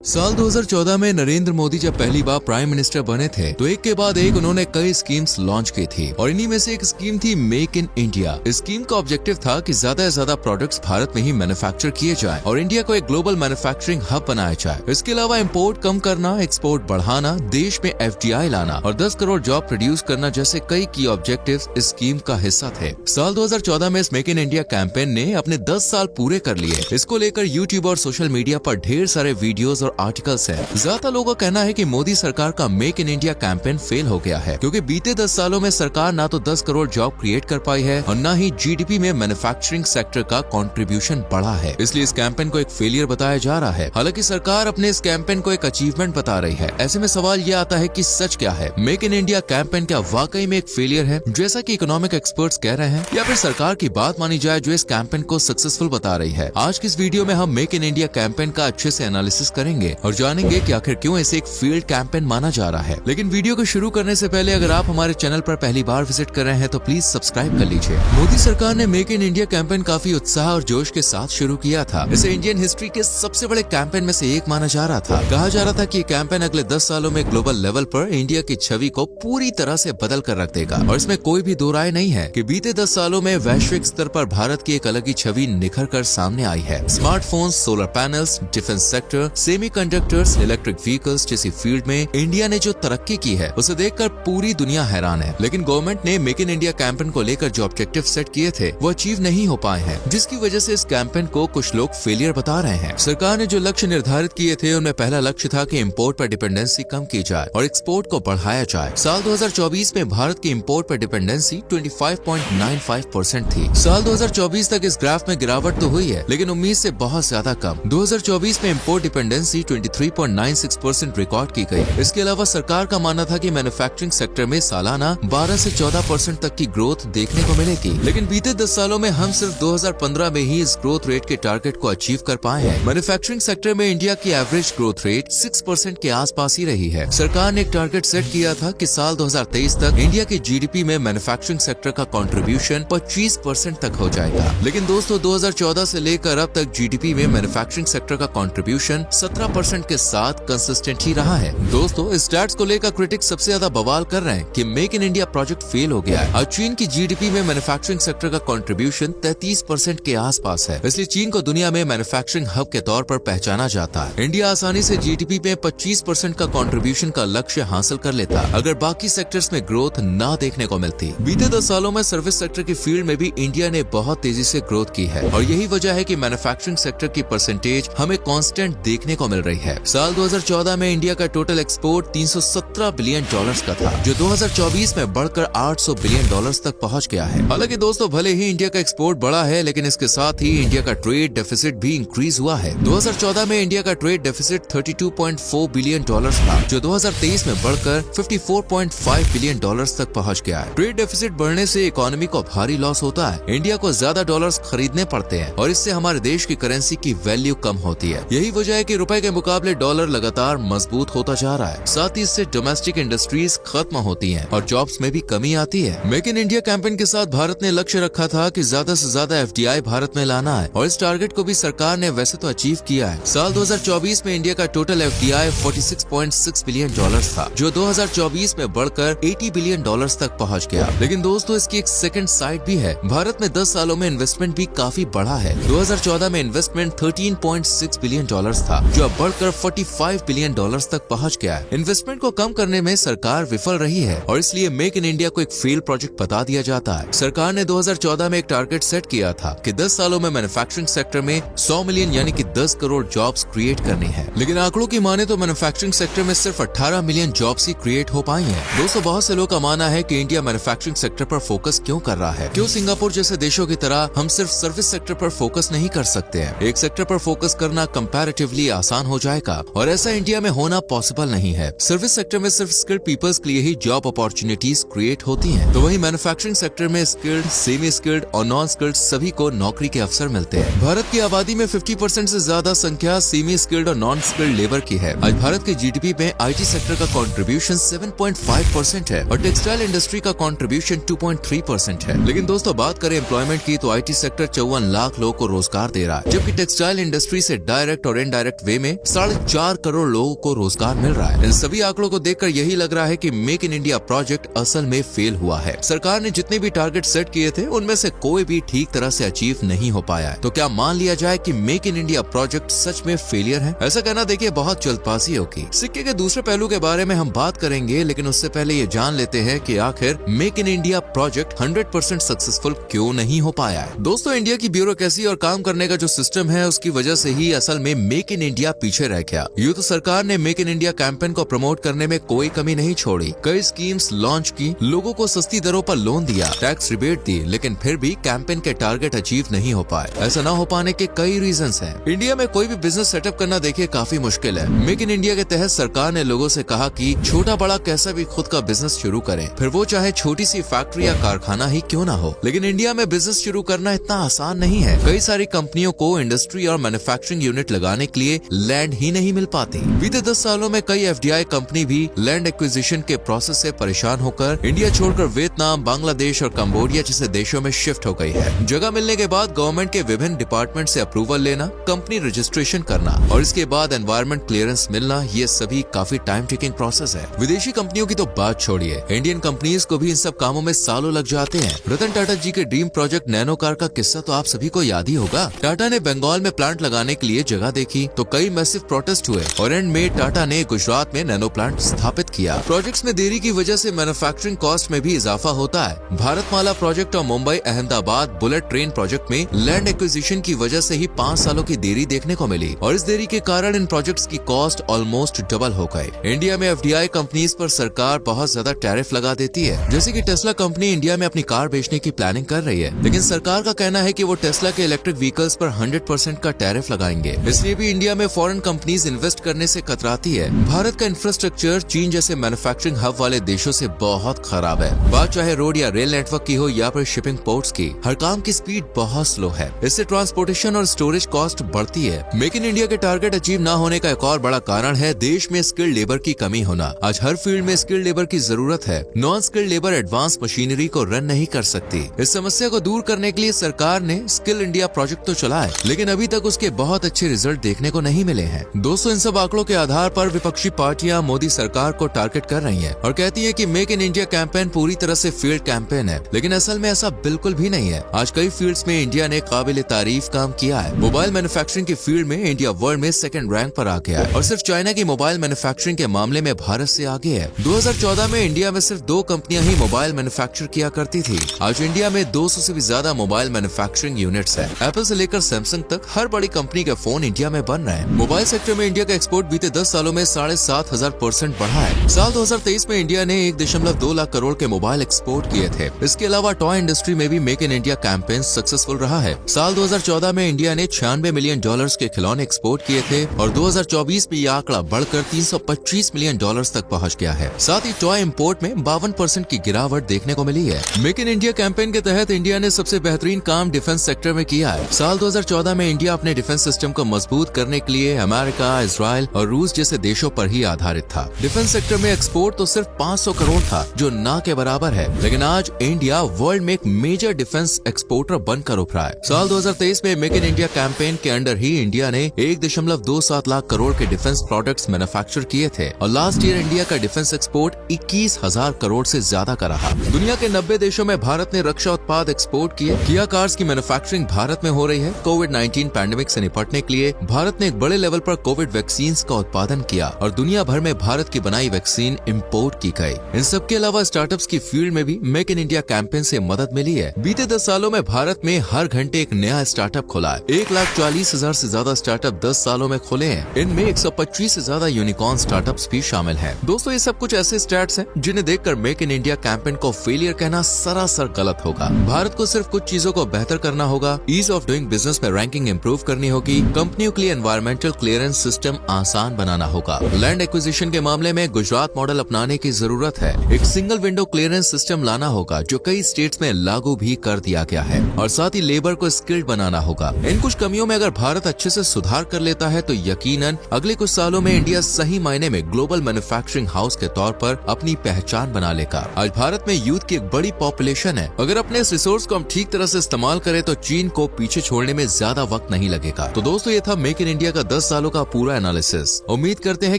साल 2014 में नरेंद्र मोदी जब पहली बार प्राइम मिनिस्टर बने थे तो एक के बाद एक उन्होंने कई स्कीम्स लॉन्च की थी और इन्हीं में से एक स्कीम थी मेक इन इंडिया। इस स्कीम का ऑब्जेक्टिव था कि ज्यादा से ज्यादा प्रोडक्ट्स भारत में ही मैन्युफैक्चर किए जाएं और इंडिया को एक ग्लोबल मैन्युफैक्चरिंग हब बनाया जाए। इसके अलावा इम्पोर्ट कम करना, एक्सपोर्ट बढ़ाना, देश में FDI लाना और 10 करोड़ जॉब प्रोड्यूस करना जैसे कई की ऑब्जेक्टिव्स इस स्कीम का हिस्सा थे। साल 2014 में इस मेक इन इंडिया कैंपेन ने अपने 10 साल पूरे कर लिए। इसको लेकर यूट्यूब और सोशल मीडिया पर ढेर सारे वीडियोस और आर्टिकल्स हैं। ज्यादा लोगों का कहना है कि मोदी सरकार का make in India campaign fail हो गया है क्योंकि बीते 10 सालों में सरकार ना तो 10 करोड़ जॉब क्रिएट कर पाई है और ना ही GDP में मैन्युफैक्चरिंग सेक्टर का कंट्रीब्यूशन बढ़ा है। इसलिए इस कैंपेन को एक फेलियर बताया जा रहा है। हालांकि सरकार अपने इस कैंपेन को एक अचीवमेंट बता रही है। ऐसे में सवाल ये आता है कि सच क्या है, मेक इन इंडिया कैंपेन क्या वाकई में एक फेलियर है जैसा कि इकोनॉमिक एक्सपर्ट्स कह रहे हैं, या फिर सरकार की बात मानी जाए जो इस कैंपेन को सक्सेसफुल बता रही है। आज की इस वीडियो में हम मेक इन इंडिया कैंपेन का अच्छे से एनालिसिस करेंगे और जानेंगे कि आखिर क्यों इसे एक फेल्ड कैंपेन माना जा रहा है। लेकिन वीडियो को शुरू करने से पहले अगर आप हमारे चैनल पर पहली बार विजिट कर रहे हैं तो प्लीज सब्सक्राइब कर लीजिए। मोदी सरकार ने मेक इन इंडिया कैंपेन काफी उत्साह और जोश के साथ शुरू किया था। इसे इंडियन हिस्ट्री के सबसे बड़े कैंपेन में से एक माना जा रहा था। कहा जा रहा था कि ये कैंपेन अगले 10 सालों में ग्लोबल लेवल पर इंडिया की छवि को पूरी तरह से बदल कर रख देगा और इसमें कोई भी दो राय नहीं है कि बीते 10 सालों में वैश्विक स्तर पर भारत की एक अलग ही छवि निखर कर सामने आई है। Smartphones, solar panels, defence sector, semiconductors, electric vehicles जैसी फील्ड में इंडिया ने जो तरक्की की है उसे देखकर पूरी दुनिया हैरान है। लेकिन गवर्नमेंट ने मेक इन इंडिया कैंपेन को लेकर जो ऑब्जेक्टिव सेट किए थे वो अचीव नहीं हो पाए हैं, जिसकी वजह से इस कैंपेन को कुछ लोग फेलियर बता रहे हैं। सरकार ने जो लक्ष्य निर्धारित किए थे उनमें पहला लक्ष्य था कि इम्पोर्ट पर डिपेंडेंसी कम की जाए और एक्सपोर्ट को बढ़ाया जाए। साल 2024 में भारत की इम्पोर्ट पर डिपेंडेंसी 25.95% थी। साल 2024 तक इस ग्राफ में गिरावट तो हुई है लेकिन उम्मीद से बहुत ज्यादा कम। 2024 में इम्पोर्ट डिपेंडेंसी 23.96% रिकॉर्ड की गई। इसके अलावा सरकार का मानना था कि मैन्युफैक्चरिंग सेक्टर में सालाना 12 से 14% तक की ग्रोथ देखने को मिलेगी। लेकिन बीते 10 सालों में हम सिर्फ 2015 में ही इस ग्रोथ रेट के टारगेट को अचीव कर पाए हैं। मैन्युफैक्चरिंग सेक्टर में इंडिया की एवरेज ग्रोथ रेट 6% के आसपास ही रही है। सरकार ने एक टारगेट सेट किया था कि साल 2023 तक इंडिया के GDP में मैन्युफैक्चरिंग सेक्टर का कंट्रीब्यूशन 25% तक हो जाएगा। लेकिन दोस्तों 2014 से लेकर अब तक GDP में मैन्युफैक्चरिंग सेक्टर का कंट्रीब्यूशन 17% के साथ कंसिस्टेंट ही रहा है। दोस्तों इस स्टैट्स को लेकर क्रिटिक्स सबसे ज्यादा बवाल कर रहे हैं कि make in India project fail हो गया है। और चीन की GDP में मैन्युफैक्चरिंग सेक्टर का कंट्रीब्यूशन 33% के आसपास है। इसलिए चीन को दुनिया में मैन्युफैक्चरिंग हब के तौर पर पहचाना जाता है। इंडिया आसानी से GDP में 25% का कंट्रीब्यूशन का लक्ष्य हासिल कर लेता अगर बाकी सेक्टर्स में ग्रोथ ना देखने को मिलती। बीते 10 सालों में सर्विस सेक्टर की फील्ड में भी इंडिया ने बहुत तेजी से ग्रोथ की है और यही वजह है कि मैन्युफैक्चरिंग सेक्टर की परसेंटेज हमें कांस्टेंट देखने को मिल रही है। साल 2014 में इंडिया का टोटल एक्सपोर्ट 317 बिलियन डॉलर्स का था जो 2024 में बढ़कर 800 बिलियन डॉलर्स तक पहुंच गया है। हालांकि दोस्तों भले ही इंडिया का एक्सपोर्ट बढ़ा है लेकिन इसके साथ ही इंडिया का ट्रेड डेफिसिट भी इंक्रीज हुआ है। 2014 में इंडिया का ट्रेड डेफिसिट 32.4 बिलियन डॉलर्स था जो 2023 में बढ़कर 54.5 बिलियन डॉलर्स तक पहुंच गया है। ट्रेड डेफिसिट बढ़ने से इकोनॉमी को भारी लॉस होता है। इंडिया को ज्यादा डॉलर्स खरीदने पड़ते हैं और इससे हमारे देश की करेंसी की वैल्यू कम होती है। यही वजह है कि रुपए के मुकाबले डॉलर लगातार मजबूत होता जा रहा है। साथ ही इससे डोमेस्टिक इंडस्ट्रीज खत्म होती हैं और जॉब्स में भी कमी आती है। मेक इन इंडिया कैंपेन के साथ भारत ने लक्ष्य रखा था कि ज्यादा से ज्यादा FDI भारत में लाना है और इस टारगेट को भी सरकार ने वैसे तो अचीव किया है। साल 2024 में इंडिया का टोटल FDI 46.6 बिलियन डॉलर्स था जो 2024 में बढ़कर 80 बिलियन डॉलर्स तक पहुंच गया। लेकिन दोस्तों इसकी एक सेकंड साइड भी है। भारत में 10 सालों में इन्वेस्टमेंट भी काफी बढ़ा है। 2014 में इन्वेस्टमेंट 13.6 बिलियन डॉलर्स था जो अब बढ़कर 45 बिलियन डॉलर्स तक पहुंच गया है। इन्वेस्टमेंट को कम करने में सरकार विफल रही है और इसलिए मेक इन इंडिया को एक फेल प्रोजेक्ट बता दिया जाता है। सरकार ने 2014 में एक टारगेट सेट किया था कि 10 सालों में मैन्युफैक्चरिंग सेक्टर में 100 मिलियन यानी कि 10 करोड़ जॉब्स क्रिएट करनी है। लेकिन आंकड़ों की माने तो मैन्युफैक्चरिंग सेक्टर में सिर्फ 18 मिलियन जॉब्स ही क्रिएट हो पाई हैं। दोस्तों बहुत से लोगों का मानना है कि इंडिया मैन्युफैक्चरिंग सेक्टर पर फोकस क्यों कर रहा है। क्यों सिंगापुर जैसे देशों की तरह हम सिर्फ सर्विस सेक्टर पर फोकस नहीं कर सकते हैं। एक सेक्टर पर फोकस करना कंपैरेटिवली आसान हो जाएगा और ऐसा इंडिया में होना पॉसिबल नहीं है। सर्विस सेक्टर में सिर्फ स्किल्ड पीपल्स के लिए ही जॉब अपॉर्चुनिटीज क्रिएट होती हैं, तो वहीं मैन्युफैक्चरिंग सेक्टर में स्किल्ड, सेमी स्किल्ड और नॉन स्किल्ड सभी को नौकरी के अवसर मिलते हैं। भारत की आबादी में 50% से ज्यादा संख्या सेमी स्किल्ड और नॉन स्किल्ड लेबर की है। आज भारत के GDP में IT सेक्टर का कंट्रीब्यूशन 7.5% है और टेक्सटाइल इंडस्ट्री का कंट्रीब्यूशन 2.3% है। लेकिन दोस्तों बात करें एम्प्लॉयमेंट की तो IT सेक्टर 54 लाख लोगों को रोजगार दे रहा है, जबकि टेक्सटाइल इंडस्ट्री से डायरेक्ट और इनडायरेक्ट वे में में 4.5 करोड़ लोगों को रोजगार मिल रहा है। इन सभी आंकड़ों को देखकर यही लग रहा है कि मेक इन इंडिया प्रोजेक्ट असल में फेल हुआ है। सरकार ने जितने भी टारगेट सेट किए थे उनमें से कोई भी ठीक तरह से अचीव नहीं हो पाया है। तो क्या मान लिया जाए कि मेक इन इंडिया प्रोजेक्ट सच में फेलियर है? ऐसा कहना देखिए बहुत जल्दबाजी होगी। सिक्के के दूसरे पहलू के बारे में हम बात करेंगे, लेकिन उससे पहले ये जान लेते हैं कि आखिर make in India project 100% successful क्यों नहीं हो पाया है। दोस्तों, इंडिया की ब्यूरोक्रेसी और काम करने का जो सिस्टम है उसकी वजह से ही असल में मेक इन इंडिया पीछे रह गया। यूं तो सरकार ने मेक इन इंडिया कैंपेन को प्रमोट करने में कोई कमी नहीं छोड़ी। कई स्कीम्स लॉन्च की, लोगों को सस्ती दरों पर लोन दिया, टैक्स रिबेट दी, लेकिन फिर भी कैंपेन के टारगेट अचीव नहीं हो पाए। ऐसा न हो पाने के कई रीजंस हैं। इंडिया में कोई भी बिजनेस सेटअप करना देखिए काफी मुश्किल है। मेक इन इंडिया के तहत सरकार ने लोगों से कहा कि छोटा बड़ा कैसा भी खुद का बिजनेस शुरू करें, फिर वो चाहे छोटी सी फैक्ट्री या कारखाना ही क्यों ना हो। लेकिन इंडिया में बिजनेस शुरू करना इतना आसान नहीं है। कई सारी कंपनियों को इंडस्ट्री और मैन्युफैक्चरिंग यूनिट लगाने के लिए लैंड ही नहीं मिल पाती। बीते 10 सालों में कई एफडीआई कंपनी भी लैंड एक्विजिशन के प्रोसेस से परेशान होकर इंडिया छोड़कर वियतनाम, बांग्लादेश और कंबोडिया जैसे देशों में शिफ्ट हो गई है। जगह मिलने के बाद गवर्नमेंट के विभिन्न डिपार्टमेंट से अप्रूवल लेना, कंपनी रजिस्ट्रेशन करना और इसके बाद एनवायरमेंट क्लियरेंस मिलना, ये सभी काफी टाइम टेकिंग प्रोसेस है। विदेशी कंपनियों की तो बात छोड़िए, इंडियन कंपनीज को भी इन सब कामों में सालों लग जाते हैं। रतन टाटा जी के ड्रीम प्रोजेक्ट नैनो कार का किस्सा तो आप सभी को याद ही होगा। टाटा ने बंगाल में प्लांट लगाने के लिए जगह देखी तो कई मैसिव प्रोटेस्ट हुए और एंड में टाटा ने गुजरात में नैनो प्लांट स्थापित किया। प्रोजेक्ट्स में देरी की वजह से मैन्युफैक्चरिंग कॉस्ट में भी इजाफा होता है। भारतमाला प्रोजेक्ट और Mumbai Ahmedabad bullet train project में लैंड एक्विजिशन की वजह से ही 5 सालों की देरी देखने को मिली और इस देरी के कारण इन प्रोजेक्ट्स की कॉस्ट ऑलमोस्ट डबल हो गई। इंडिया में एफडीआई कंपनीज पर सरकार बहुत ज्यादा टैरिफ लगा देती है। जैसे कि टेस्ला कंपनी इंडिया में अपनी कार बेचने की प्लानिंग कर रही है, लेकिन सरकार का कहना है कि वो टेस्ला के इलेक्ट्रिक व्हीकल्स पर 100% का टैरिफ लगाएंगे। इसलिए भी इंडिया में फॉरेन कंपनीज इन्वेस्ट करने से कतराती है। भारत का इंफ्रास्ट्रक्चर चीन जैसे मैन्युफैक्चरिंग हब वाले देशों से बहुत खराब है। बात चाहे रोड या रेल नेटवर्क की हो या फिर शिपिंग पोर्ट्स की, हर काम की स्पीड बहुत स्लो है। इससे ट्रांसपोर्टेशन और स्टोरेज कॉस्ट बढ़ती है। मेक इन इंडिया के टारगेट अचीव न होने का एक और बड़ा कारण है देश में स्किल्ड लेबर की कमी होना। आज हर फील्ड में स्किल्ड लेबर की जरूरत है। Non skilled labour advance machinery को रन नहीं कर सकती। इस समस्या को दूर करने के लिए सरकार ने स्किल इंडिया प्रोजेक्ट तो चला है, लेकिन अभी तक उसके बहुत अच्छे रिजल्ट देखने को नहीं मिले हैं। दोस्तों, इन सब आंकड़ों के आधार पर विपक्षी पार्टियां मोदी सरकार को टारगेट कर रही हैं और कहती हैं कि मेक इन इंडिया कैंपेन पूरी तरह से फेल्ड कैंपेन है, लेकिन असल में ऐसा बिल्कुल भी नहीं है। आज कई फील्ड्स में इंडिया ने काबिल तारीफ काम किया है। मोबाइल मैन्युफैक्चरिंग की फील्ड में इंडिया वर्ल्ड में 2nd रैंक पर आ गया है और सिर्फ चाइना की मोबाइल मैन्युफैक्चरिंग के मामले में भारत से आगे है। 2014 में इंडिया में सिर्फ 2 कंपनियां ही मोबाइल मैन्युफैक्चर किया करती थी। आज इंडिया में 200 से भी ज्यादा मोबाइल मैन्युफैक्चरिंग यूनिट्स है। एप्पल से लेकर सैमसंग तक हर बड़ी कंपनी के फोन इंडिया में बन रहे हैं। मोबाइल सेक्टर में इंडिया का एक्सपोर्ट बीते 10 सालों में 7,500% बढ़ा है। साल 2023 में इंडिया ने 1.2 लाख करोड़ के मोबाइल एक्सपोर्ट किए थे। इसके अलावा टॉय इंडस्ट्री में भी make in India campaign successful रहा है। साल 2014 में इंडिया ने $96 मिलियन के खिलौने एक्सपोर्ट किए थे और 2024 में यह आंकड़ा बढ़कर $325 मिलियन तक पहुंच गया है। साथ ही टॉय इंपोर्ट में 52% की गिरावट देखने को मिली है। मेक इन इंडिया कैंपेन के तहत इंडिया ने सबसे बेहतरीन काम डिफेंस सेक्टर में किया है। साल 2014 में इंडिया अपने डिफेंस सिस्टम को मजबूत करने के लिए अमेरिका, इजराइल और रूस जैसे देशों पर ही आधारित था। डिफेंस सेक्टर में एक्सपोर्ट तो सिर्फ 500 करोड़ था, जो ना के बराबर है, लेकिन आज इंडिया वर्ल्ड में एक मेजर डिफेंस एक्सपोर्टर बनकर उभरा है। साल 2023 में मेक इन इंडिया कैंपेन के अंडर ही इंडिया ने 1.27 लाख करोड़ के डिफेंस प्रोडक्ट्स मैन्युफैक्चर किए थे और लास्ट ईयर इंडिया का डिफेंस एक्सपोर्ट 21,000 करोड़ से ज्यादा का रहा। दुनिया के 90 देशों में भारत ने रक्षा उत्पाद एक्सपोर्ट किए। किया कार्स की मैन्युफैक्चरिंग भारत में हो रही है। कोविड-19 पैंडेमिक से निपटने के लिए भारत ने एक बड़े लेवल पर कोविड वैक्सीन का उत्पादन किया और दुनिया भर में भारत की बनाई वैक्सीन इंपोर्ट की गई। इन सब के अलावा स्टार्टअप्स की फील्ड में भी मेक इन इंडिया कैंपेन से मदद मिली है। बीते 10 सालों में भारत में हर घंटे एक नया स्टार्टअप खुला है। 1,40,000 से ज्यादा स्टार्टअप 10 सालों में खुले हैं। इनमें 125 से ज्यादा यूनिकॉर्न स्टार्टअप्स भी शामिल हैं। दोस्तों, ये सब कुछ ऐसे स्टैट्स हैं जिन्हें देखकर मेक इन इंडिया कैंपेन को फेलियर कहना सरासर गलत होगा। भारत को सिर्फ कुछ चीजों को बेहतर करना होगा। ईज ऑफ डूइंग बिजनेस में रैंकिंग इंप्रूव करनी होगी। कंपनियों के लिए एनवायरमेंटल क्लियरेंस सिस्टम आसान बनाना होगा। लैंड एक्विजिशन के मामले में गुजरात मॉडल अपनाने की जरूरत है। एक सिंगल विंडो क्लियरेंस सिस्टम लाना होगा जो कई स्टेट्स में लागू भी कर दिया गया है और साथ ही लेबर को स्किल्ड बनाना होगा। इन कुछ कमियों में अगर भारत अच्छे से सुधार कर लेता है तो यकीनन अगले कुछ सालों में इंडिया सही मायने में ग्लोबल मैन्युफैक्चरिंग हाउस के तौर पर अपनी पहचान बना लेगा। आज भारत में यूथ की एक बड़ी पॉपुलेशन है। अगर अपने इस रिसोर्स को हम ठीक तरह से इस्तेमाल करें तो चीन को पीछे छोड़ने में ज्यादा वक्त नहीं लगेगा। तो दोस्तों, ये था मेक इन इंडिया का 10 10 सालों का पूरा एनालिसिस। उम्मीद करते हैं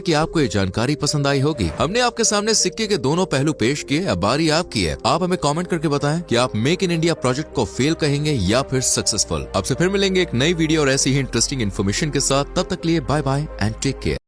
कि आपको ये जानकारी पसंद आई होगी। हमने आपके सामने सिक्के के दोनों पहलू पेश किए, अब बारी आपकी है। आप हमें कमेंट करके बताएं कि आप मेक इन इंडिया प्रोजेक्ट को फेल कहेंगे या फिर सक्सेसफुल। आपसे फिर मिलेंगे एक नई वीडियो और ऐसी ही इंटरेस्टिंग इन्फॉर्मेशन के साथ। तब तक लिए bye bye and take care.